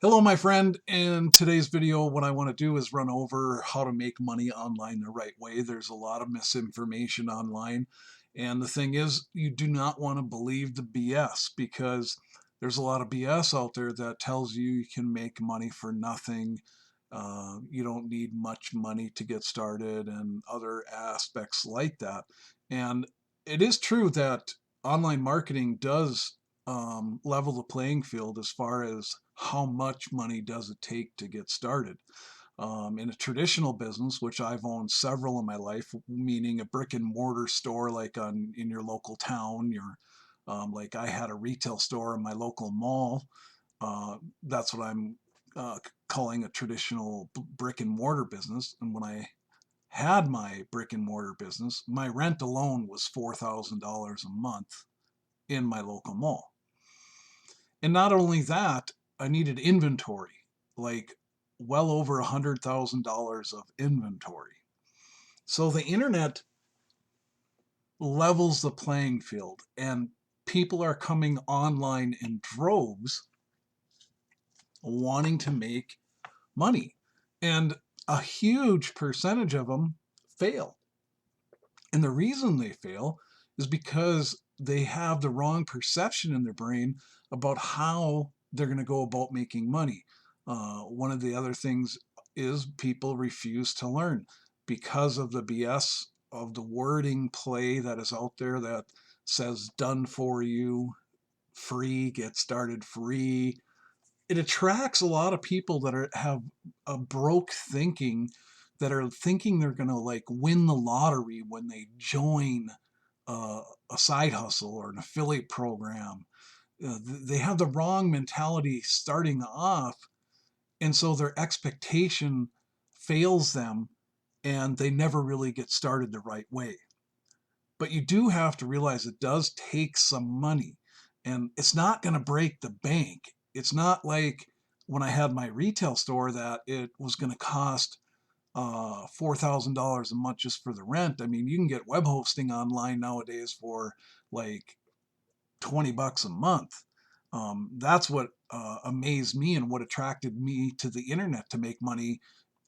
Hello, my friend. In today's video, what I want to do is run over how to make money online the right way. There's a lot of misinformation online. And the thing is, you do not want to believe the BS because there's a lot of BS out there that tells you you can make money for nothing. You don't need much money to get started and other aspects like that. And it is true that online marketing does level the playing field as far as how much money does it take to get started. In a traditional business, which I've owned several in my life, meaning a brick and mortar store like in your local town, like I had a retail store in my local mall. That's what I'm calling a traditional brick and mortar business. And when I had my brick and mortar business, my rent alone was $4,000 a month in my local mall. And not only that, I needed inventory, like well over $100,000 of inventory. So the internet levels the playing field, and people are coming online in droves wanting to make money. And a huge percentage of them fail. And the reason they fail is because they have the wrong perception in their brain about how they're going to go about making money. One of the other things is people refuse to learn because of the BS of the wording play that is out there that says done for you, free, get started free. It attracts a lot of people that have a broke thinking, that are thinking they're going to like win the lottery when they join a side hustle or an affiliate program. They have the wrong mentality starting off, and so their expectation fails them, and they never really get started the right way. But you do have to realize it does take some money, and it's not going to break the bank. It's not like when I had my retail store that it was going to cost $4,000 a month just for the rent. I mean, you can get web hosting online nowadays for like $20 a month. That's what amazed me and what attracted me to the internet to make money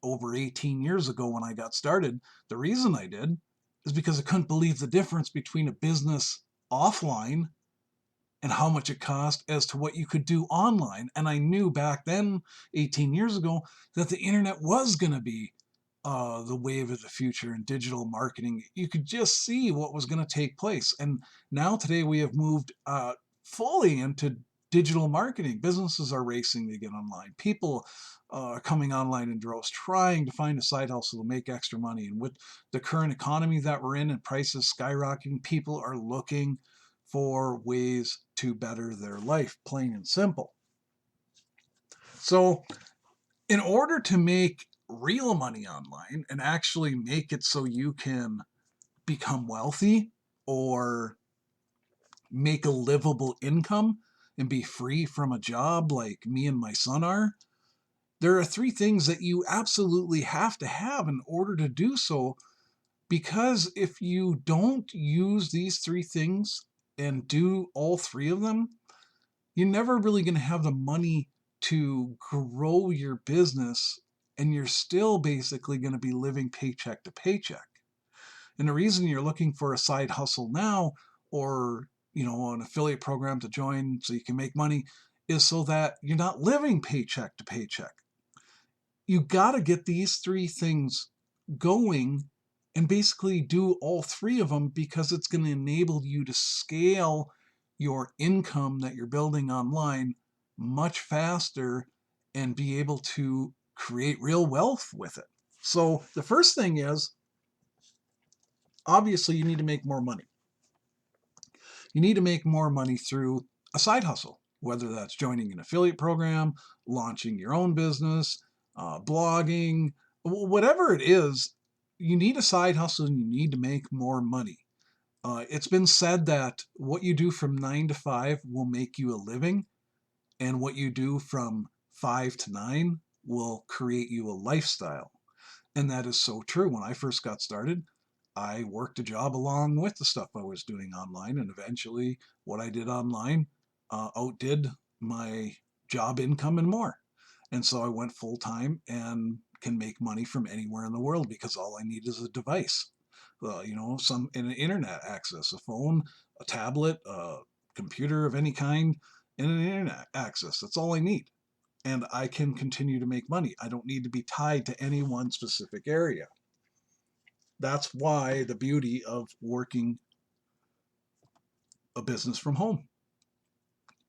over 18 years ago when I got started. The reason I did is because I couldn't believe the difference between a business offline and how much it cost as to what you could do online. And I knew back then, 18 years ago, that the internet was going to be the wave of the future in digital marketing. You could just see what was going to take place. And now today we have moved fully into digital marketing. Businesses are racing to get online. People are coming online in droves, trying to find a side hustle to make extra money. And with the current economy that we're in and prices skyrocketing, people are looking for ways to better their life, plain and simple. So, in order to make real money online and actually make it so you can become wealthy or make a livable income and be free from a job like me and my son are, there are three things that you absolutely have to have in order to do so. Because if you don't use these three things and do all three of them, you're never really going to have the money to grow your business, and you're still basically going to be living paycheck to paycheck. And the reason you're looking for a side hustle now, or an affiliate program to join so you can make money, is so that you're not living paycheck to paycheck. You got to get these three things going and basically do all three of them, because it's going to enable you to scale your income that you're building online much faster and be able to create real wealth with it. So the first thing is, obviously, you need to make more money. You need to make more money through a side hustle, whether that's joining an affiliate program, launching your own business, blogging, whatever it is. You need a side hustle and you need to make more money. It's been said that what you do from 9 to 5 will make you a living, and what you do from 5 to 9 will create you a lifestyle. And that is so true. When I first got started, I worked a job along with the stuff I was doing online, and eventually what I did online outdid my job income and more. And so I went full time and can make money from anywhere in the world because all I need is a device. Some an internet access, a phone, a tablet, a computer of any kind, and an internet access. That's all I need. And I can continue to make money. I don't need to be tied to any one specific area. That's why the beauty of working a business from home.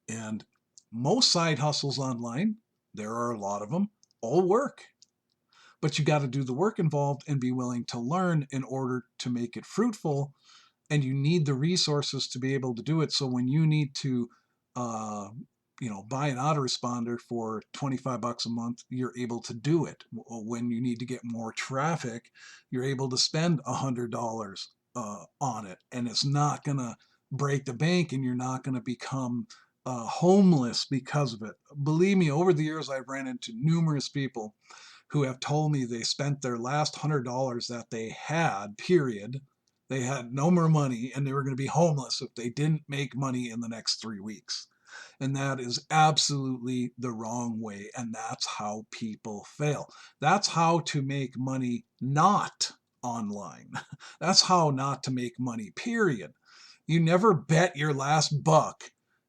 And most side hustles online, there are a lot of them, all work. But you got to do the work involved and be willing to learn in order to make it fruitful. And you need the resources to be able to do it. So when you need to, uh, buy an autoresponder for 25 bucks a month, you're able to do it. When you need to get more traffic, you're able to spend $100 on it, and it's not going to break the bank, and you're not going to become homeless because of it. Believe me, over the years, I've ran into numerous people who have told me they spent their last $100 that they had, period. They had no more money and they were going to be homeless if they didn't make money in the next 3 weeks. And that is absolutely the wrong way. And that's how people fail. That's how to make money not online. That's how not to make money, period. You never bet your last buck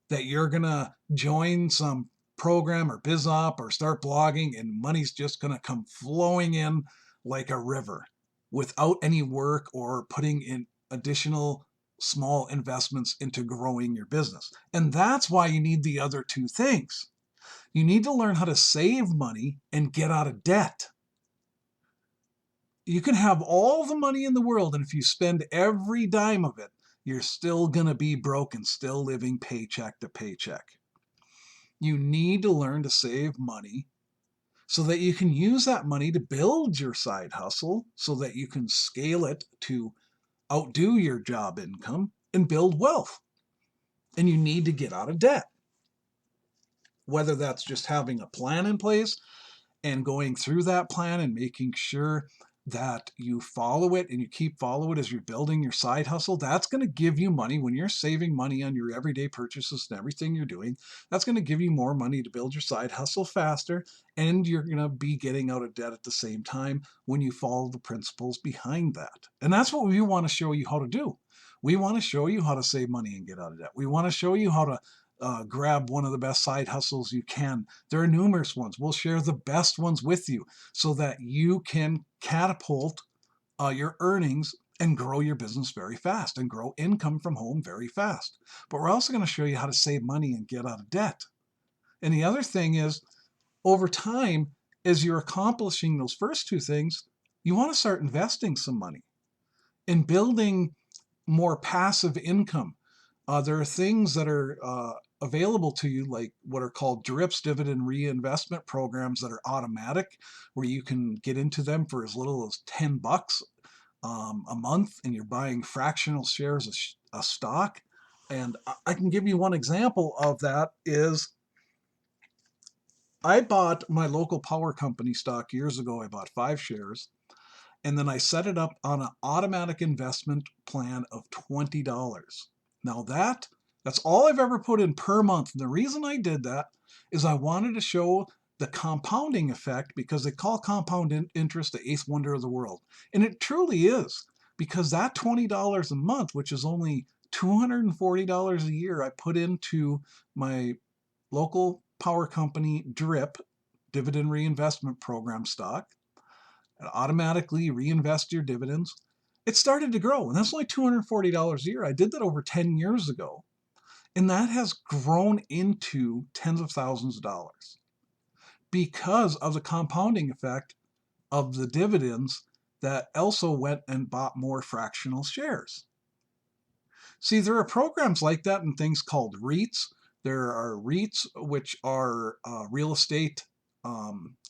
that you're going to join some program or biz op or start blogging and money's just going to come flowing in like a river without any work or putting in additional small investments into growing your business. And that's why you need the other two things. You need to learn how to save money and get out of debt. You can have all the money in the world, and if you spend every dime of it, you're still going to be broke and still living paycheck to paycheck. You need to learn to save money so that you can use that money to build your side hustle so that you can scale it to outdo your job income and build wealth. And you need to get out of debt. Whether that's just having a plan in place and going through that plan and making sure that you follow it and you keep follow it as you're building your side hustle, that's going to give you money when you're saving money on your everyday purchases and everything you're doing. That's going to give you more money to build your side hustle faster, and you're going to be getting out of debt at the same time when you follow the principles behind that. And that's what we want to show you how to do. We want to show you how to save money and get out of debt. We want to show you how to grab one of the best side hustles you can. There are numerous ones. We'll share the best ones with you so that you can catapult your earnings and grow your business very fast and grow income from home very fast. But we're also going to show you how to save money and get out of debt. And the other thing is, over time, as you're accomplishing those first two things, you want to start investing some money and building more passive income. There are things that are available to you, like what are called DRIPs, dividend reinvestment programs, that are automatic, where you can get into them for as little as $10 a month, and you're buying fractional shares of a stock. And I can give you one example of that is I bought my local power company stock years ago. I bought 5 shares, and then I set it up on an automatic investment plan of $20. Now that's all I've ever put in per month. And the reason I did that is I wanted to show the compounding effect, because they call compound interest the eighth wonder of the world. And it truly is, because that $20 a month, which is only $240 a year, I put into my local power company DRIP, dividend reinvestment program stock, and automatically reinvest your dividends. It started to grow, and that's only $240 a year. I did that over 10 years ago, and that has grown into tens of thousands of dollars because of the compounding effect of the dividends that also went and bought more fractional shares. See, there are programs like that and things called REITs. There are REITs, which are real estate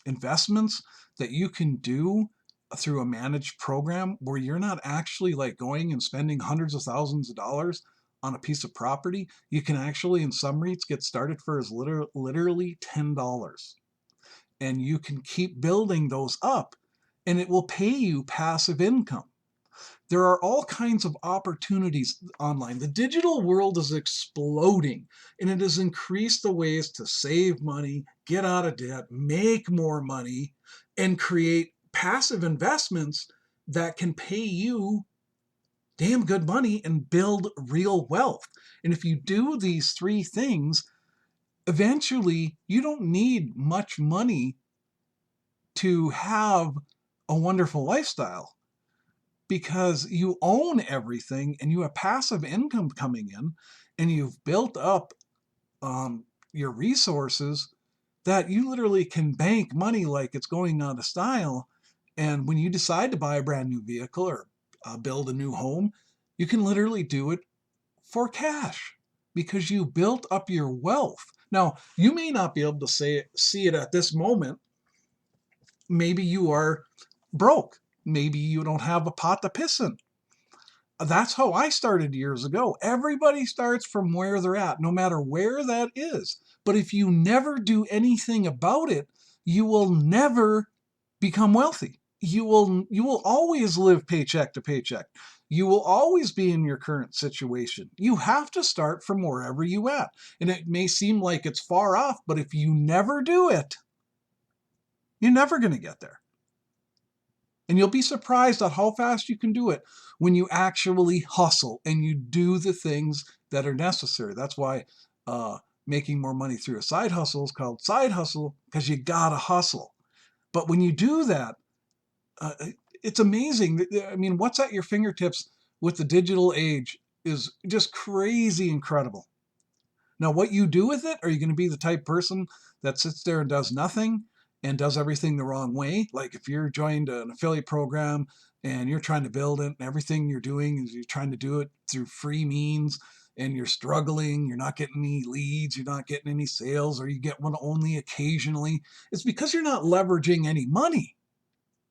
investments that you can do through a managed program where you're not actually like going and spending hundreds of thousands of dollars on a piece of property. You can actually, in some REITs, get started for as literally $10. And you can keep building those up, and it will pay you passive income. There are all kinds of opportunities online. The digital world is exploding, and it has increased the ways to save money, get out of debt, make more money, and create passive investments that can pay you damn good money and build real wealth. And if you do these three things, eventually you don't need much money to have a wonderful lifestyle, because you own everything and you have passive income coming in, and you've built up your resources that you literally can bank money like it's going out of style. And when you decide to buy a brand new vehicle or build a new home, you can literally do it for cash because you built up your wealth. Now, you may not be able to see it at this moment. Maybe you are broke. Maybe you don't have a pot to piss in. That's how I started years ago. Everybody starts from where they're at, no matter where that is. But if you never do anything about it, you will never become wealthy. You will always live paycheck to paycheck. You will always be in your current situation. You have to start from wherever you at. And it may seem like it's far off, but if you never do it, you're never going to get there. And you'll be surprised at how fast you can do it when you actually hustle and you do the things that are necessary. That's why making more money through a side hustle is called side hustle, because you gotta hustle. But when you do that, it's amazing. I mean, what's at your fingertips with the digital age is just crazy incredible. Now, what you do with it, are you going to be the type person that sits there and does nothing and does everything the wrong way? Like if you're joined an affiliate program and you're trying to build it, and everything you're doing is you're trying to do it through free means, and you're struggling, you're not getting any leads, you're not getting any sales, or you get one only occasionally, it's because you're not leveraging any money.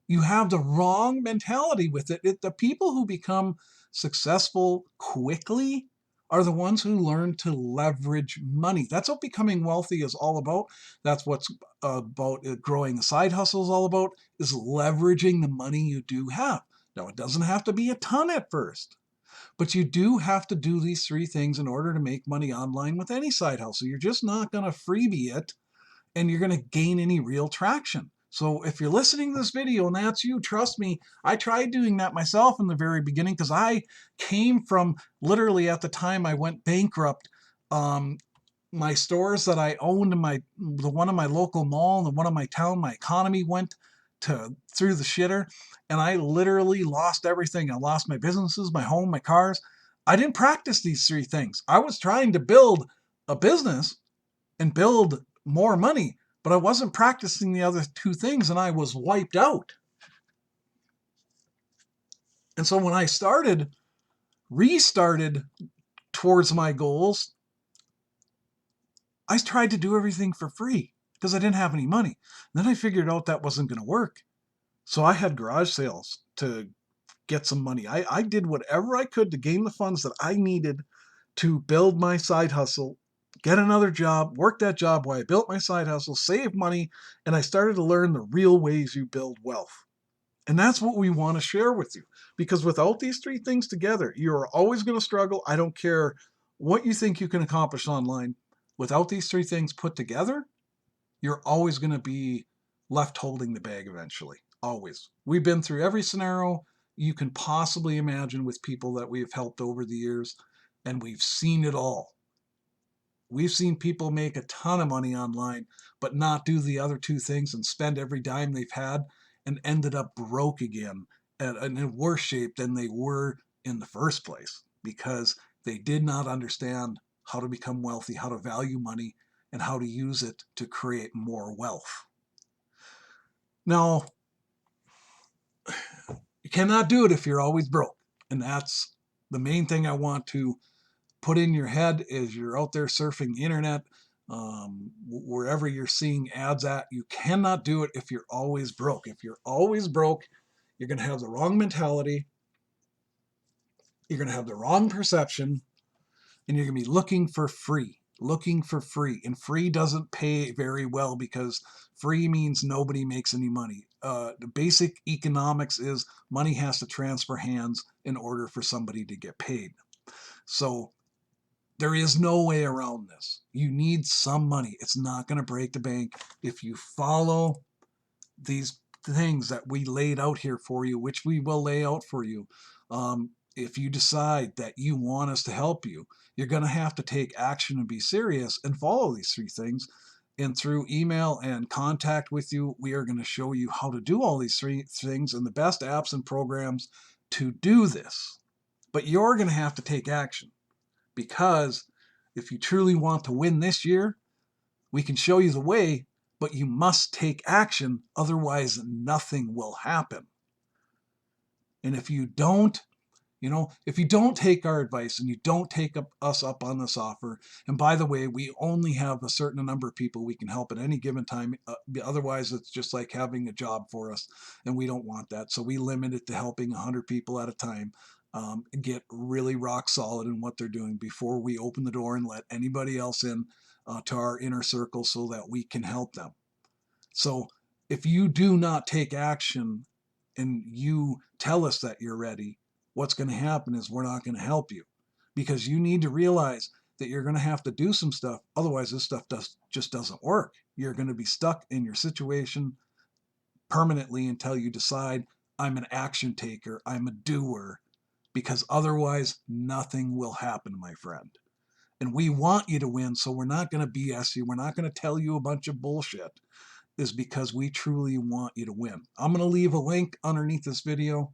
You have the wrong mentality with it. The people who become successful quickly are the ones who learn to leverage money. That's what becoming wealthy is all about. That's what's about growing the side hustle is all about, is leveraging the money you do have. Now, it doesn't have to be a ton at first, but you do have to do these three things in order to make money online with any side hustle. You're just not going to freebie it and you're going to gain any real traction. So if you're listening to this video and that's you, trust me, I tried doing that myself in the very beginning, because I came from, literally at the time I went bankrupt, my stores that I owned in the one in my local mall and the one in my town, my economy went through the shitter, and I literally lost everything. I lost my businesses, my home, my cars. I didn't practice these three things. I was trying to build a business and build more money, but I wasn't practicing the other two things, and I was wiped out. And so when I restarted towards my goals, I tried to do everything for free because I didn't have any money. And then I figured out that wasn't going to work. So I had garage sales to get some money. I did whatever I could to gain the funds that I needed to build my side hustle, get another job, work that job while I built my side hustle, save money, and I started to learn the real ways you build wealth. And that's what we want to share with you. Because without these three things together, you're always going to struggle. I don't care what you think you can accomplish online. Without these three things put together, you're always going to be left holding the bag eventually. Always. We've been through every scenario you can possibly imagine with people that we've helped over the years, and we've seen it all. We've seen people make a ton of money online, but not do the other two things and spend every dime they've had and ended up broke again and in worse shape than they were in the first place, because they did not understand how to become wealthy, how to value money, and how to use it to create more wealth. Now, you cannot do it if you're always broke. And that's the main thing I want to put in your head is you're out there surfing the internet, wherever you're seeing ads at. You cannot do it if you're always broke. If you're always broke, you're going to have the wrong mentality, you're going to have the wrong perception, and you're going to be looking for free. And free doesn't pay very well, because free means nobody makes any money. the basic economics is money has to transfer hands in order for somebody to get paid. So there is no way around this. You need some money. It's not going to break the bank if you follow these things that we laid out here for you, which we will lay out for you. If you decide that you want us to help you, you're going to have to take action and be serious and follow these 3 things. And through email and contact with you, we are going to show you how to do all these 3 things and the best apps and programs to do this. But you're going to have to take action, because if you truly want to win this year, we can show you the way, but you must take action. Otherwise, nothing will happen. And if you don't, if you don't take our advice and you don't take us up on this offer, and by the way, we only have a certain number of people we can help at any given time. Otherwise, it's just like having a job for us, and we don't want that. So we limit it to helping 100 people at a time get really rock solid in what they're doing before we open the door and let anybody else in to our inner circle so that we can help them. So if you do not take action and you tell us that you're ready, what's going to happen is we're not going to help you, because you need to realize that you're going to have to do some stuff. Otherwise, this stuff just doesn't work. You're going to be stuck in your situation permanently until you decide, I'm an action taker, I'm a doer, because otherwise nothing will happen, my friend. And we want you to win, so we're not going to BS you. We're not going to tell you a bunch of bullshit. Is because we truly want you to win. I'm going to leave a link underneath this video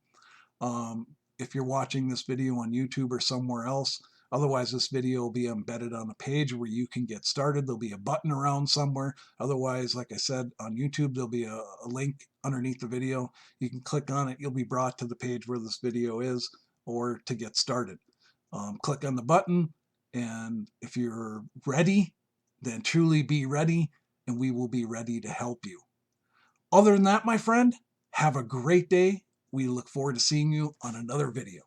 if you're watching this video on YouTube or somewhere else. Otherwise, this video will be embedded on a page where you can get started. There'll be a button around somewhere. Otherwise, like I said, on YouTube, there'll be a link underneath the video. You can click on it. You'll be brought to the page where this video is, or to get started. Click on the button, and if you're ready, then truly be ready, and we will be ready to help you. Other than that, my friend, have a great day. We look forward to seeing you on another video.